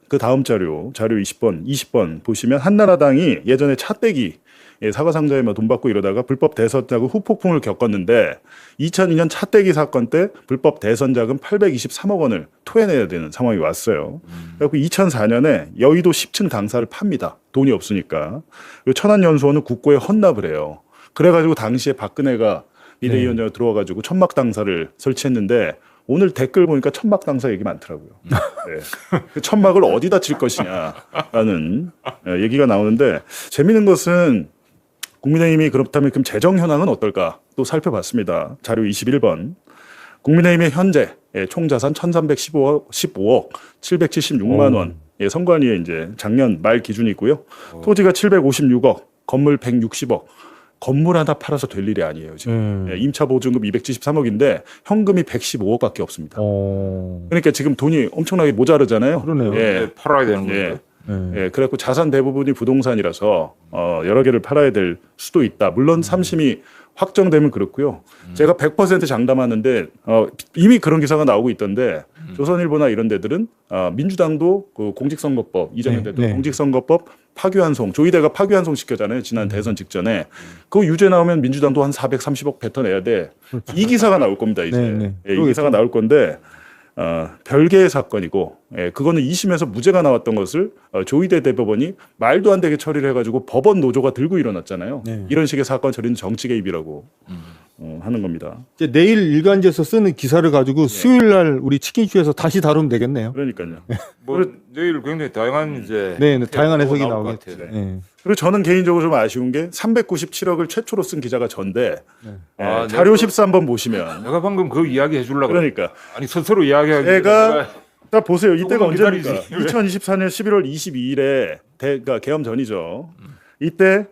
그 다음 자료 20번 보시면 한나라당이 예전에 차떼기 사과 상자에 돈 받고 이러다가 불법 대선 자금 후폭풍을 겪었는데 2002년 차떼기 사건 때 불법 대선 자금 823억 원을 토해내야 되는 상황이 왔어요. 그래서 2004년에 여의도 10층 당사를 팝니다. 돈이 없으니까. 그리고 천안연수원은 국고에 헌납을 해요. 그래가지고 당시에 박근혜가 비대위원장으로 들어와가지고 천막 당사를 설치했는데 오늘 댓글 보니까 천막 당사 얘기 많더라고요. 네. 그 천막을 어디다 칠 것이냐라는 얘기가 나오는데 재미있는 것은 국민의힘이 그렇다면 그럼 재정 현황은 어떨까 또 살펴봤습니다. 자료 21번. 국민의힘의 현재 총자산 1,315억 776만 원. 선관위에 이제 작년 말 기준이고요. 토지가 756억, 건물 160억. 건물 하나 팔아서 될 일이 아니에요. 지금 임차 보증금 273억인데 현금이 115억밖에 없습니다. 그러니까 지금 돈이 엄청나게 모자르잖아요. 그러네요. 예. 팔아야 되는 건데. 예, 그래갖고 자산 대부분이 부동산이라서 여러 개를 팔아야 될 수도 있다. 물론 삼심이 확정되면 그렇고요. 제가 100% 장담하는데 이미 그런 기사가 나오고 있던데 조선일보나 이런 데들은 민주당도 그 공직선거법 이재명 대통령 공직선거법 파기환송 조이대가 파기환송 시켰잖아요. 지난 대선 직전에 그 유죄 나오면 민주당도 한 430억 뱉어내야 돼. 이 기사가 나올 겁니다. 이제 예, 이 기사가 나올 건데. 별개의 사건이고, 예, 그거는 2심에서 무죄가 나왔던 것을 조이대 대법원이 말도 안 되게 처리를 해가지고 법원 노조가 들고 일어났잖아요. 이런 식의 사건 처리는 정치 개입이라고 하는 겁니다. 이제 내일 일간지에서 쓰는 기사를 가지고 수요일 날 우리 치킨쇼에서 다시 다루면 되겠네요. 그러니까요. 뭐 내일 굉장히 다양한 이제 다양한 해석이 나올 것 나오겠죠. 같아요. 그리고 저는 개인적으로 좀 아쉬운 게 397억을 최초로 쓴 기자가 전데 아, 자료 13번 보시면 내가 방금 그 이야기 해주려고 그러니까 아니 스스로 이야기하기 제가 딱 보세요. 이때가 조금만 언제입니까? 기다리지. 2024년 11월 22일에 그러니까 개엄 전이죠. 이때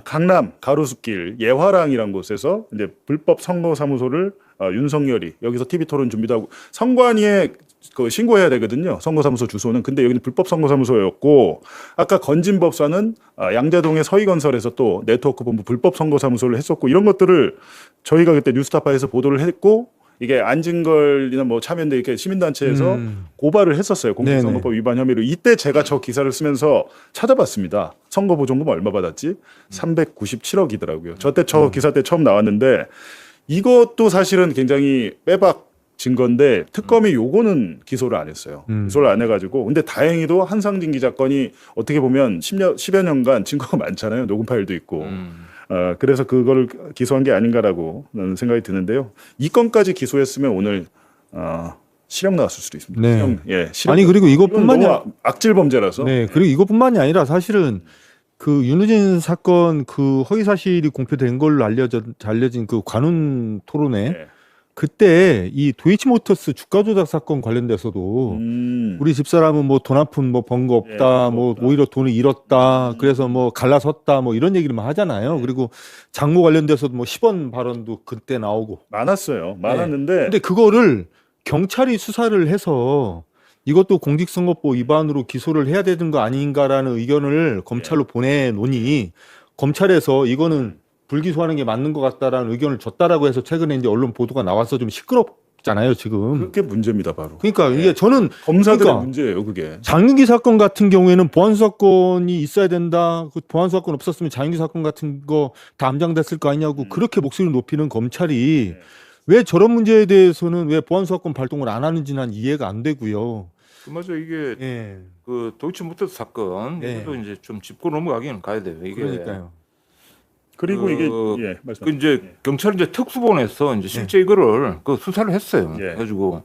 강남 가로수길 예화랑이라는 곳에서 이제 불법 선거사무소를 윤석열이 여기서 TV 토론 준비도 하고 선관위에 그 신고해야 되거든요. 선거사무소 주소는. 근데 여기는 불법 선거사무소였고 아까 건진법사는 양재동의 서희건설에서 또 네트워크 본부 불법 선거사무소를 했었고 이런 것들을 저희가 그때 뉴스타파에서 보도를 했고 이게 안진걸이나 뭐 참여연대 이렇게 시민단체에서 고발을 했었어요. 공직선거법 위반 혐의로. 이때 제가 저 기사를 쓰면서 찾아봤습니다. 선거보증금 얼마 받았지? 397억이더라고요. 저 기사 때 처음 나왔는데 이것도 사실은 굉장히 빼박 증거인데 특검이 요거는 기소를 안 했어요. 기소를 안 해가지고 근데 다행히도 한상진 기자 건이 어떻게 보면 10여 년간 증거가 많잖아요. 녹음 파일도 있고. 그래서 그걸 기소한 게 아닌가라고 생각이 드는데요. 이 건까지 기소했으면 오늘 실형 나왔을 수도 있습니다. 네. 실형. 아니 그리고 이것뿐만이 악질 범죄라서. 네, 그리고 이것뿐만이 아니라 사실은 그 윤우진 사건 그 허위 사실이 공표된 걸로 알려진 그 관훈 토론회 그때 이 도이치모터스 주가 조작 사건 관련돼서도 우리 집사람은 뭐 돈 한 푼 뭐 번 거 없다, 뭐 오히려 돈을 잃었다, 그래서 뭐 갈라섰다, 뭐 이런 얘기를 막 하잖아요. 그리고 장모 관련돼서도 뭐 10원 발언도 그때 나오고 많았어요. 많았는데. 근데 그거를 경찰이 수사를 해서 이것도 공직선거법 위반으로 기소를 해야 되는 거 아닌가라는 의견을 검찰로 보내놓으니 검찰에서 이거는 불기소하는 게 맞는 것 같다라는 의견을 줬다라고 해서 최근에 이제 언론 보도가 나와서 좀 시끄럽잖아요, 지금. 그게 문제입니다, 바로. 그러니까 이게 저는 검사들의 문제예요, 그게. 장윤기 사건 같은 경우에는 보안수사권이 있어야 된다. 그 보안수사권 없었으면 장윤기 사건 같은 거 다 암장됐을 거 아니냐고 그렇게 목소리를 높이는 검찰이 왜 저런 문제에 대해서는 왜 보안수사권 발동을 안 하는지 난 이해가 안 되고요. 맞아 이게 그 도이치모터스 사건 이것도 이제 좀 짚고 넘어가기는 가야 돼요. 이게 그러니까요. 그리고 이게 그 이제 경찰 이제 특수본에서 이제 실제 이거를 그 수사를 했어요. 그래가지고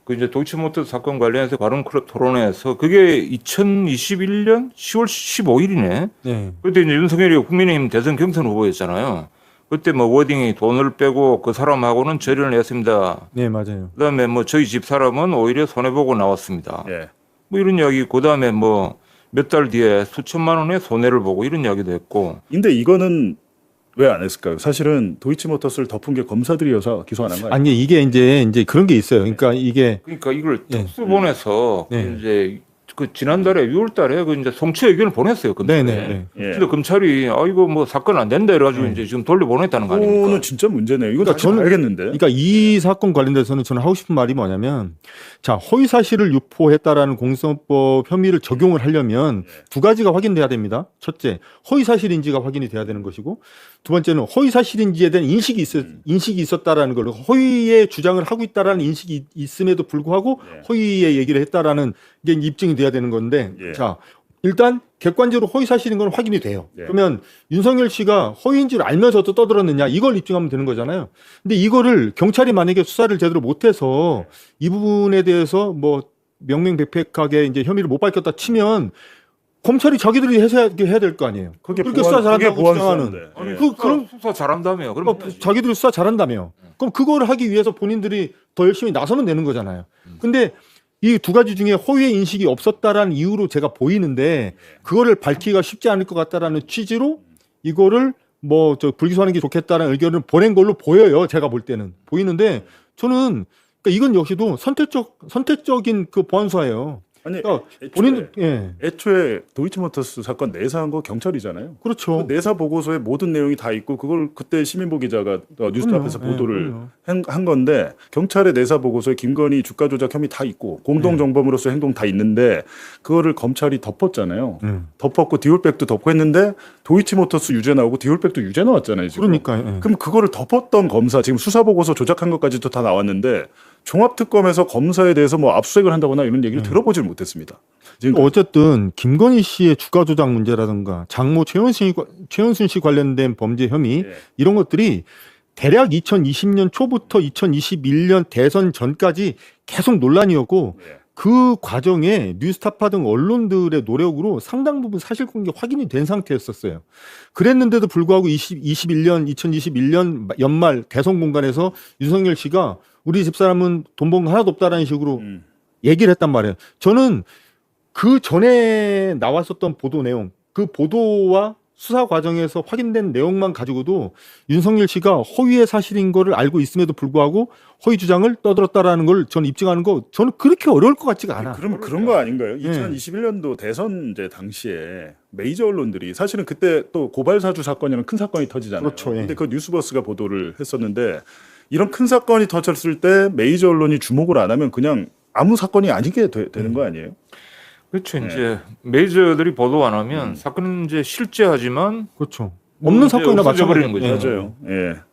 그 이제 도이치모터스 사건 관련해서 관훈 토론회에서 그게 2021년 10월 15일이네. 그때 이제 윤석열이 국민의힘 대선 경선 후보였잖아요. 그때 뭐 워딩이 돈을 빼고 그 사람하고는 절연을 했습니다. 네, 맞아요. 그다음에 뭐 저희 집 사람은 오히려 손해 보고 나왔습니다. 뭐 이런 이야기. 그다음에 뭐 몇 달 뒤에 수천만 원의 손해를 보고 이런 이야기도 했고. 근데 이거는 왜 안 했을까요? 사실은 도이치모터스를 덮은 게 검사들이어서 기소 안 한 거 아니에요? 아니 이게 이제 그런 게 있어요. 그러니까 이게 그러니까 이걸 특수본에서 이제 그 지난달에 6월달에 그 이제 송치 의견을 보냈어요. 검찰에. 네네. 근데 검찰이 이거 뭐 사건 안 된다 이래가지고 이제 지금 돌려보냈다는 거 아닙니까? 이거는 진짜 문제네요. 이거 그러니까 다시 봐야겠는데. 그러니까 이 사건 관련돼서는 저는 하고 싶은 말이 뭐냐면, 자, 허위 사실을 유포했다라는 공소법 혐의를 적용을 하려면 두 가지가 확인돼야 됩니다. 첫째, 허위 사실인지가 확인이 돼야 되는 것이고, 두 번째는 허위 사실인지에 대한 인식이 있었다라는 걸, 허위의 주장을 하고 있다라는 인식이 있음에도 불구하고 허위의 얘기를 했다라는 게 입증이 돼야 되는 건데, 자, 일단 객관적으로 허위 사실인 건 확인이 돼요. 그러면 윤석열 씨가 허위인 줄 알면서도 떠들었느냐, 이걸 입증하면 되는 거잖아요. 근데 이거를 경찰이 만약에 수사를 제대로 못해서 이 부분에 대해서 뭐 명명백백하게 이제 혐의를 못 밝혔다 치면 검찰이 자기들이 해야 될 거 아니에요. 그렇게 수사 잘한다고 주장하는. 아니, 그럼 수사 잘한다며. 그럼 자기들이 수사 잘한다며. 그럼 그걸 하기 위해서 본인들이 더 열심히 나서면 되는 거잖아요. 근데 이 두 가지 중에 허위의 인식이 없었다라는 이유로 제가 보이는데, 그거를 밝히기가 쉽지 않을 것 같다라는 취지로 이거를 뭐 저 불기소하는 게 좋겠다는 의견을 보낸 걸로 보여요. 제가 볼 때는 보이는데, 저는 그러니까 이건 역시도 선택적인 그 보안수사예요. 아니, 그러니까 본인 애초에 도이치모터스 사건 내사한 거 경찰이잖아요. 그렇죠. 그 내사 보고서에 모든 내용이 다 있고 그걸 그때 시민보 기자가 뉴스타파에서 보도를 한 건데, 경찰의 내사 보고서에 김건희 주가 조작 혐의 다 있고 공동 정범으로서 행동 다 있는데 그거를 검찰이 덮었잖아요. 덮었고 디올백도 덮고 했는데 도이치모터스 유죄 나오고 디올백도 유죄 나왔잖아요. 지금. 그러니까. 그럼 그거를 덮었던 검사, 지금 수사 보고서 조작한 것까지도 다 나왔는데 종합특검에서 검사에 대해서 뭐 압수수색을 한다거나 이런 얘기를 들어보질 못했습니다. 지금 어쨌든 김건희 씨의 주가 조작 문제라든가 장모 최은순 씨 관련된 범죄 혐의, 이런 것들이 대략 2020년 초부터 2021년 대선 전까지 계속 논란이었고, 그 과정에 뉴스타파 등 언론들의 노력으로 상당 부분 사실관계 확인이 된 상태였었어요. 그랬는데도 불구하고 2021년 연말 대선 공간에서 윤석열 씨가 우리 집사람은 돈 번 거 하나도 없다라는 식으로 얘기를 했단 말이에요. 저는 그 전에 나왔었던 보도 내용, 그 보도와 수사 과정에서 확인된 내용만 가지고도 윤석열 씨가 허위의 사실인 거를 알고 있음에도 불구하고 허위 주장을 떠들었다라는 걸 저는 입증하는 거, 저는 그렇게 어려울 것 같지가 않아. 그럼 그런 거 아닌가요? 2021년도 대선제 당시에 메이저 언론들이 사실은 그때 또 고발사주 사건이라는 큰 사건이 터지잖아요. 그렇죠. 근데 그 뉴스버스가 보도를 했었는데, 이런 큰 사건이 터졌을 때 메이저 언론이 주목을 안 하면 그냥 아무 사건이 아니게 되는 거 아니에요? 그렇죠. 이제 메이저들이 보도 안 하면 사건은 이제 실제하지만 그렇죠. 없는 사건이나 맞춰버리는 거죠. 맞아요.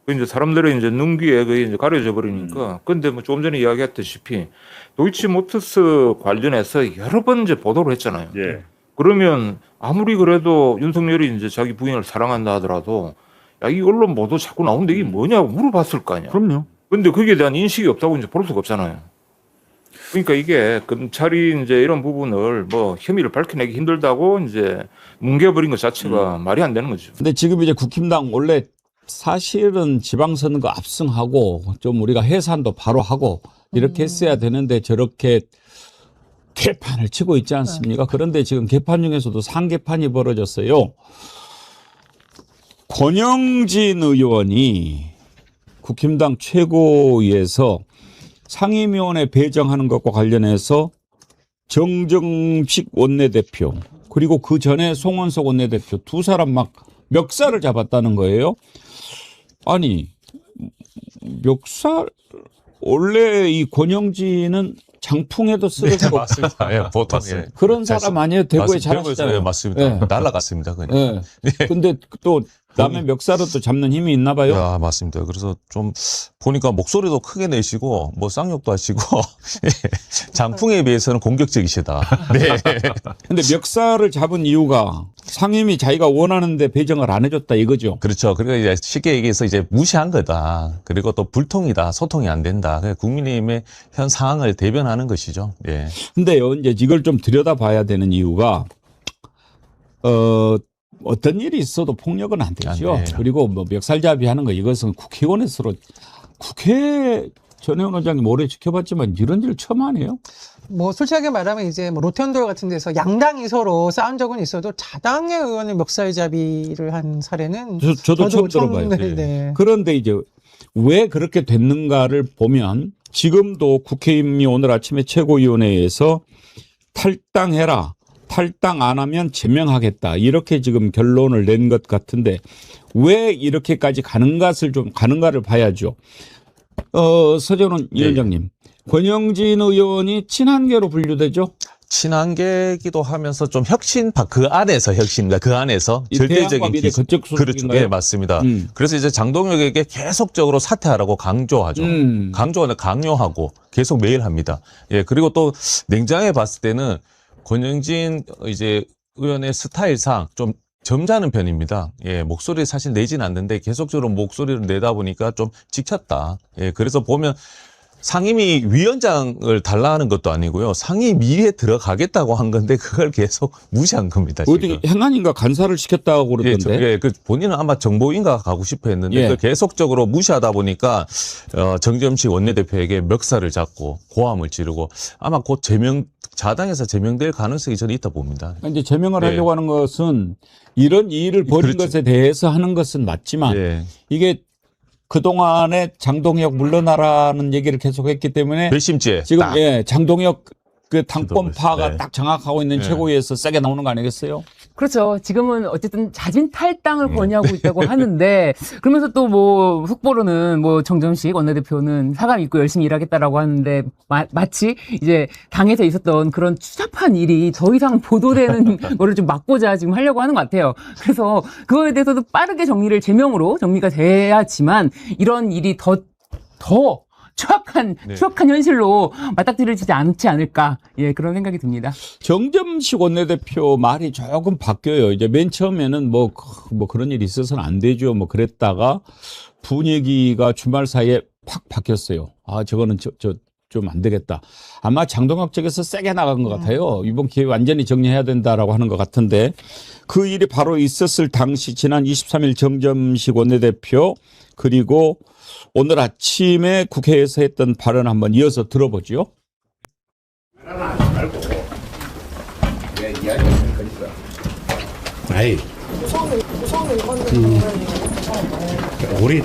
그 이제 사람들의 이제 눈귀에 거의 이제 가려져 버리니까. 근데 뭐 조금 전에 이야기했다시피 도이치모터스 관련해서 여러 번 이제 보도를 했잖아요. 그러면 아무리 그래도 윤석열이 이제 자기 부인을 사랑한다 하더라도, 야, 이 언론 보도 자꾸 나오는데 이게 뭐냐고 물어봤을 거 아니야. 그럼요. 근데 거기에 대한 인식이 없다고 이제 볼 수가 없잖아요. 그러니까 이게 검찰이 이제 이런 부분을 뭐 혐의를 밝혀내기 힘들다고 이제 뭉개버린 것 자체가 말이 안 되는 거죠. 근데 지금 이제 국힘당 원래 사실은 지방선거 압승하고 좀 우리가 해산도 바로 하고 이렇게 했어야 되는데 저렇게 개판을 치고 있지 않습니까? 그런데 지금 개판 중에서도 상개판이 벌어졌어요. 권영진 의원이 국힘당 최고위에서 상임위원회 배정하는 것과 관련해서 정정식 원내대표 그리고 그 전에 송원석 원내대표 두 사람 막 멱살을 잡았다는 거예요. 아니 멱살 원래 이 권영진은 장풍에도 쓰러지고 맞습니다. 예, 보통 예. 그런 사람 아니에요. 대구에 잘하시잖아요. 예, 맞습니다. 날라갔습니다. 그냥. 근데 또 남의 멱살을 또 잡는 힘이 있나 봐요. 아, 맞습니다. 그래서 좀 보니까 목소리도 크게 내시고 뭐 쌍욕도 하시고 장풍에 비해서는 공격적이시다. 네. 근데 멱살을 잡은 이유가 상임위 자기가 원하는데 배정을 안 해줬다 이거죠. 그렇죠. 그러니까 이제 쉽게 얘기해서 이제 무시한 거다. 그리고 또 불통이다. 소통이 안 된다. 국민의힘의 현 상황을 대변하는 것이죠. 예. 근데요, 이제 이걸 좀 들여다봐야 되는 이유가 어떤 일이 있어도 폭력은 안 되죠. 네. 그리고 뭐 멱살잡이 하는 거 이것은 국회의원에서 국회 전혜원 원장님 오래 지켜봤지만 이런 일 처음 하네요. 뭐 솔직하게 말하면 이제 뭐 로텐도어 같은 데서 양당이 서로 싸운 적은 있어도 자당의 의원을 멱살잡이를 한 사례는 저도 처음 들어봐요. 네. 그런데 이제 왜 그렇게 됐는가를 보면 지금도 국회의원이 오늘 아침에 최고위원회에서 탈당해라. 탈당 안 하면 제명하겠다. 이렇게 지금 결론을 낸 것 같은데 왜 이렇게까지 가는가를 봐야죠. 서정훈 위원장님, 권영진 의원이 친한계로 분류되죠? 친한계기도 하면서 좀 그 안에서 혁신입니다. 그 안에서 절대적인 그쪽 그렇죠. 네, 맞습니다. 그래서 이제 장동혁에게 계속적으로 사퇴하라고 강조하죠. 강요하고 계속 매일 합니다. 예, 그리고 또 냉정하게 봤을 때는 권영진 이제 의원의 스타일상 좀 점잖은 편입니다. 예, 목소리 사실 내진 않는데 계속적으로 목소리를 내다 보니까 좀 지쳤다. 예, 그래서 보면 상임위 위원장을 달라는 것도 아니고요. 상임위에 들어가겠다고 한 건데 그걸 계속 무시한 겁니다. 어떻게 행안인가 간사를 시켰다고 그러던데. 그 본인은 아마 정보인가 가고 싶어 했는데 예. 그걸 계속적으로 무시하다 보니까 정점식 원내대표에게 멱살을 잡고 고함을 지르고 아마 곧 자당에서 제명될 가능성이 저는 있다 봅니다. 이제 제명을 예. 하려고 하는 것은 이런 일을 벌인 그렇죠. 것에 대해서 하는 것은 맞지만 예. 이게 그동안에 장동혁 물러나라는 얘기를 계속했기 때문에 배심죄 지금 딱. 예, 장동혁 그 당권파가 네. 딱 장악하고 있는 네. 최고위에서 세게 나오는 거 아니겠어요? 그렇죠. 지금은 어쨌든 자진 탈당을 권유하고 있다고 하는데 그러면서 또 뭐 속보로는 뭐 정점식 원내대표는 사감 있고 열심히 일하겠다라고 하는데 마치 이제 당에서 있었던 그런 추잡한 일이 더 이상 보도되는 거를 좀 막고자 지금 하려고 하는 것 같아요. 그래서 그거에 대해서도 빠르게 제명으로 정리가 돼야지만 이런 일이 더 추악한 현실로 맞닥뜨려지지 않지 않을까. 예, 그런 생각이 듭니다. 정점식 원내대표 말이 조금 바뀌어요. 이제 맨 처음에는 뭐 그런 일이 있어서는 안 되죠. 뭐 그랬다가 분위기가 주말 사이에 팍 바뀌었어요. 아, 저거는 좀 안 되겠다. 아마 장동혁 쪽에서 세게 나간 것 같아요. 이번 기회에 완전히 정리해야 된다라고 하는 것 같은데 그 일이 바로 있었을 당시 지난 23일 정점식 원내대표 그리고 오늘 아침에 국회에서 했던 발언 한번 이어서 들어보죠. 아이, 우리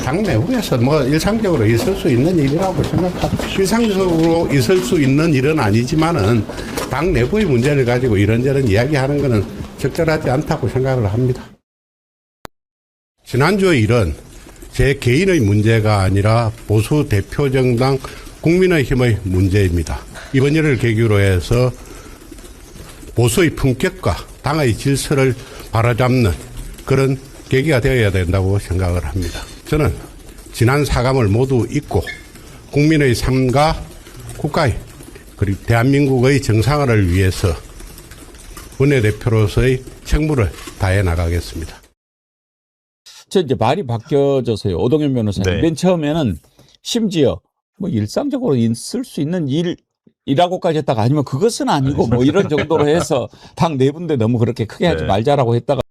당 내부에서 뭐 일상적으로 있을 수 있는 일이라고 생각합니다. 실상적으로 있을 수 있는 일은 아니지만은 당 내부의 문제를 가지고 이런저런 이야기하는 것은 적절하지 않다고 생각을 합니다. 지난주의 일은 제 개인의 문제가 아니라 보수 대표정당 국민의힘의 문제입니다. 이번 일을 계기로 해서 보수의 품격과 당의 질서를 바로잡는 그런 계기가 되어야 된다고 생각을 합니다. 저는 지난 사감을 모두 잊고 국민의 삶과 국가의 그리고 대한민국의 정상화를 위해서 원내대표로서의 책무를 다해 나가겠습니다. 이제 말이 바뀌어져서요. 오동현 변호사님. 네. 맨 처음에는 심지어 뭐 일상적으로 있을 수 있는 일이라고까지 했다가 아니면 그것은 아니고 뭐 이런 정도로 해서 당 내분데 너무 그렇게 크게 하지 네. 말자라고 했다가